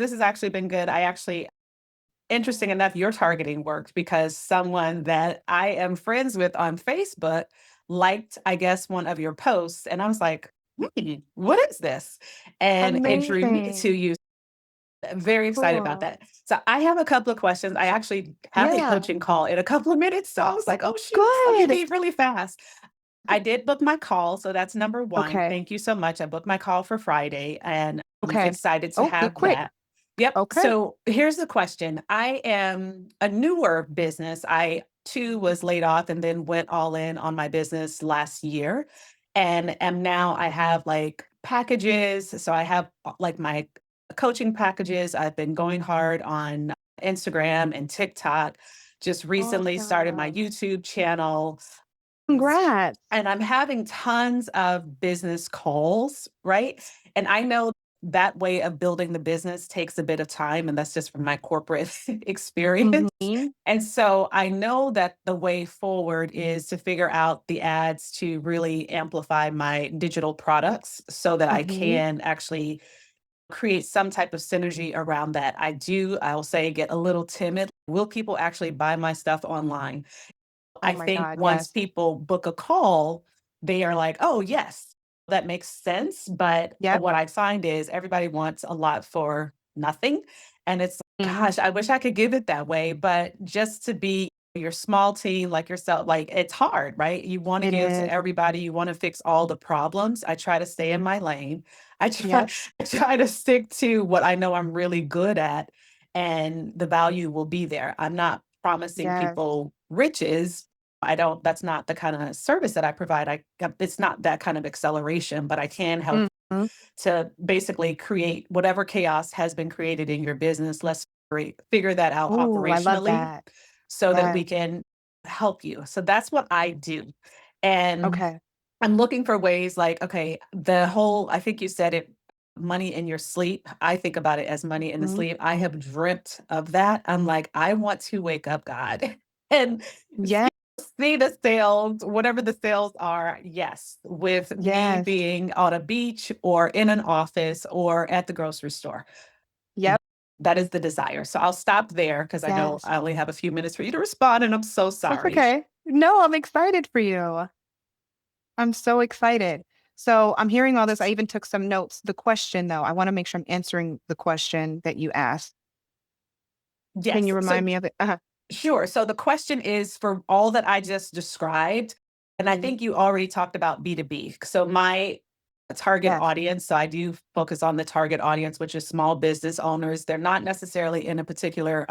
this has actually been good. Interesting enough, your targeting worked because someone that I am friends with on Facebook liked, I guess, one of your posts. And I was like, what is this? And it drew me to Amazing. you. Very excited about Cool. that. So I have a couple of questions. I actually have a Yeah. coaching call in a couple of minutes. So I was like, oh, shoot, let me Good. be really fast. I did book my call. So that's number one. Okay. Thank you so much. I booked my call for Friday and I'm Okay. excited to Oh, you're have quick. that. Yep. Okay. So here's the question. I am a newer business. I too was laid off and then went all in on my business last year. And am now I have like packages. So I have like my coaching packages. I've been going hard on Instagram and TikTok. Just recently started my Awesome. YouTube channel. Congrats. And I'm having tons of business calls, right? And I know that way of building the business takes a bit of time, and that's just from my corporate experience. Mhm. And so I know that the way forward is to figure out the ads to really amplify my digital products so that I Mhm. can actually create some type of synergy around that. I'll say, get a little timid. Will people actually buy my stuff online? Oh I my think God, once yes. people book a call, they are like, "Oh, yes, that makes sense." But Yep. what I find is everybody wants a lot for nothing. And it's, Mm. gosh, I wish I could give it that way. But just to be your small team like yourself, like it's hard, right? You want to It give to is. everybody, you want to fix all the problems. I try to stay in my lane. I try, Yep. I try to stick to what I know I'm really good at, and the value will be there. I'm not promising Yes. people riches. That's not the kind of service that I provide. It's not that kind of acceleration, but I can help Mhm. to basically create whatever chaos has been created in your business. Let's figure that out Ooh, I love operationally that. so that we Yes. can help you. So that's what I do. And Okay. I'm looking for ways like, okay, I think you said it, money in your sleep. I think about it as money in the Mhm. sleep. I have dreamt of that. I'm like, I want to wake up, God, and Yeah. see the sales, whatever the sales are, yes, with me Yes. being on a beach or in an office or at the grocery store. Yep. That is the desire. So I'll stop there because I know Yes. I only have a few minutes for you to respond, and I'm so That's sorry. okay. No, I'm excited for you. I'm so excited. So I'm hearing all this. I even took some notes. The question, though, I want to make sure I'm answering the question that you asked. Can Yes. you So remind me of it? Uh-huh. sure. So the question is for all that I just described, and I Mhm. think you already talked about B2B. So my target Yes. audience, so I do focus on the target audience, which is small business owners. They're not necessarily in a particular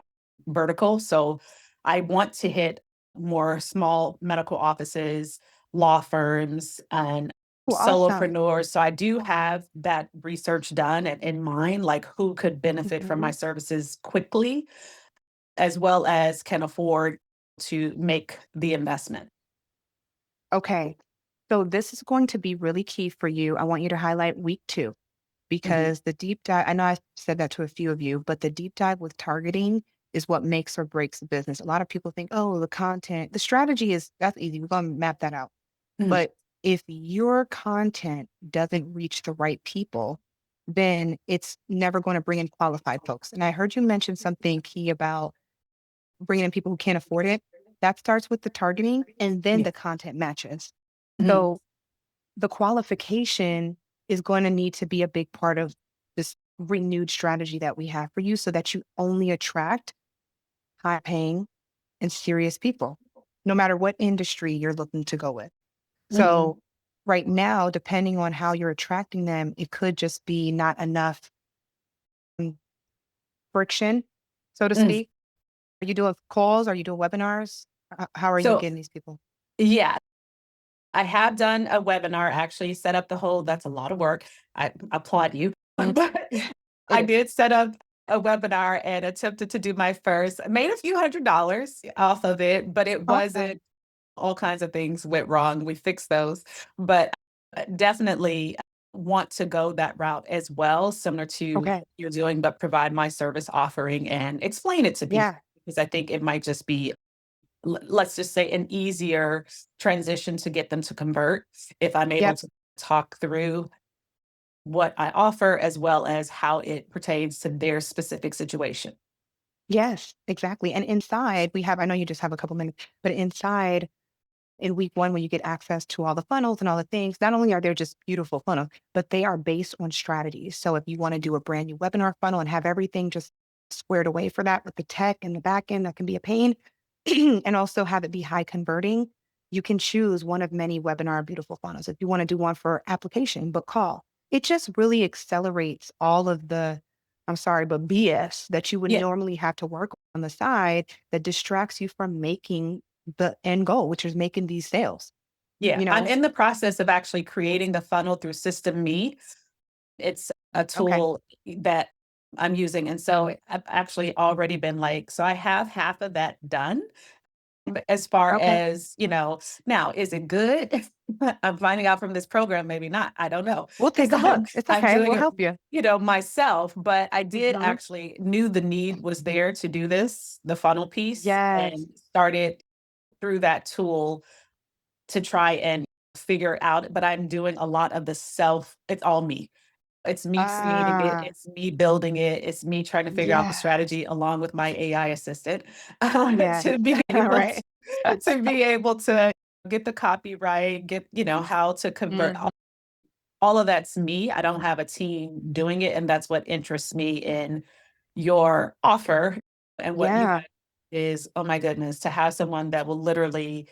vertical. So I want to hit more small medical offices, law firms, and Oh, awesome. solopreneurs. So I do have that research done and in mind, like who could benefit from my Mhm. services quickly as well as can afford to make the investment. Okay. So this is going to be really key for you. I want you to highlight week 2 Mhm. because the deep dive, I know I said that to a few of you, but the deep dive with targeting is what makes or breaks the business. A lot of people think, oh, the content, the strategy is that's easy. We're going to map that out. Mhm. But if your content doesn't reach the right people, then it's never going to bring in qualified folks. And I heard you mention something key about bringing in people who can't afford it. That starts with the targeting and then Yeah. the content matches. Mhm. So the qualification is going to need to be a big part of this renewed strategy that we have for you so that you only attract high paying and serious people, no matter what industry you're looking to go with. Mhm. So right now, depending on how you're attracting them, it could just be not enough mm, friction, so to Mm. speak. Are you doing calls? Are you doing webinars? How are you So, getting these people? yeah, I have done a webinar, actually set up the whole that's a lot of work. I applaud you. Mhm. But It I is. did set up a webinar and attempted to do my first, made a few $100s off of it, but it Awesome. wasn't all kinds of things went wrong. We fixed those, but definitely want to go that route as well, similar to what Okay. you're doing, but provide my service offering and explain it to people Yeah. because I think it might just be, let's just say, an easier transition to get them to convert if I'm able Yep. to talk through. what I offer as well as how it pertains to their specific situation. Yes, exactly. And inside we have, I know you just have a couple minutes, but inside in week one, when you get access to all the funnels and all the things, not only are they just beautiful funnels, but they are based on strategies. So if you want to do a brand new webinar funnel and have everything just squared away for that with the tech and the back end, that can be a pain, and also have it be high converting, you can choose one of many webinar beautiful funnels. If you want to do one for application, but call, it just really accelerates all of the, I'm sorry, but BS that you would Yeah. normally have to work on the side that distracts you from making the end goal, which is making these sales, Yeah. you I'm know? in the process of actually creating the funnel through System Me. It's a Okay. tool that I'm using. And so I've actually already been like, so I have half of that done. But as far Okay. as, now, is it good? I'm finding out from this program, maybe not. I don't know. We'll take Because a I'm look. It's I'm okay. doing We'll it, help you. myself. But I did Mhm. actually knew the need was there to do this, the funnel piece, Yes. and started through that tool to try and figure it out. But I'm doing a lot of the it's all me. It's me creating it, Ah, it's me building it, it's me trying to figure out the yeah. strategy along with my AI assistant, Yeah. to be All able right. to get the copyright, get, how to convert. Mhm. All of that's me. I don't have a team doing it, and that's what interests me in your offer and what you Yeah. have is, oh my goodness, to have someone that will literally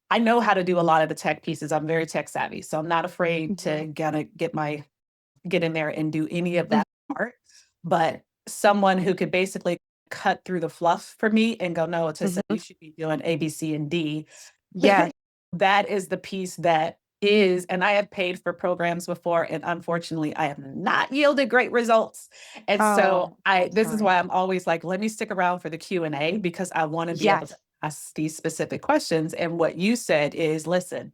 I know how to do a lot of the tech pieces. I'm very tech savvy, so I'm not afraid Mhm. to kinda get in there and do any of Mm. that part, but someone who could basically cut through the fluff for me and go, "No, Tissa, Mhm. you should be doing A, B, C, and D." Yes. That is the piece that is and I have paid for programs before, and unfortunately, I have not yielded great results, and so Oh, I I'm this is sorry. why I'm always like, "Let me stick around for the Q&A," because I wanna be able to Yes. ask these specific questions, and what you said is, "Listen,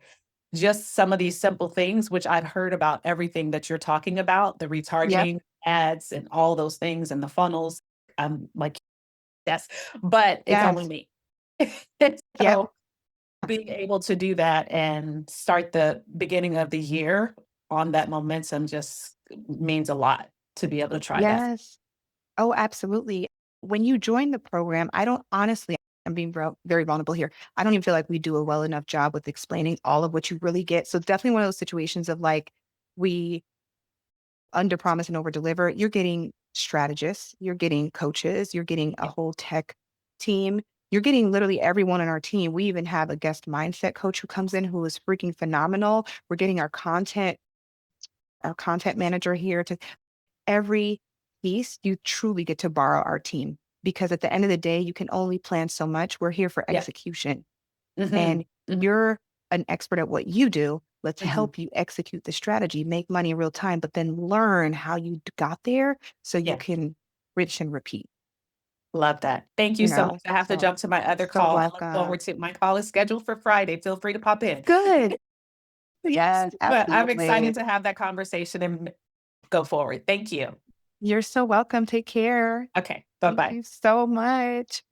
just some of these simple things, which I've heard about everything that you're talking about, the Yep. retargeting ads and all those things and the funnels. I'm like, yes, but it's only Yes. me. And Yep. so being able to do that and start the beginning of the year on that momentum just means a lot to be able to try that. Yes. Oh, absolutely. When you join the program, I don't honestly, I'm being very vulnerable here. I don't even feel like we do a well enough job with explaining all of what you really get. So it's definitely one of those situations of like, we under promise and over deliver. You're getting strategists, you're getting coaches, you're getting a Yeah. whole tech team. You're getting literally everyone on our team. We even have a guest mindset coach who comes in who is freaking phenomenal. We're getting our content manager here to every piece. You truly get to borrow our team because at the end of the day, you can only plan so much. We're here for Yeah. execution Mhm. and Mhm. you're an expert at what you do. Let's Mhm. help you execute the strategy, make money in real time, but then learn how you got there so you Yeah. can rinse and repeat, Love that. Thank you so much. I have to So jump to my other so call. I look welcome. forward to my call is scheduled for Friday. Feel free to pop in. Good. Yes, But I'm absolutely. excited to have that conversation and go forward. Thank you. You're so welcome. Take care. Okay. Thank Bye-bye. you so much.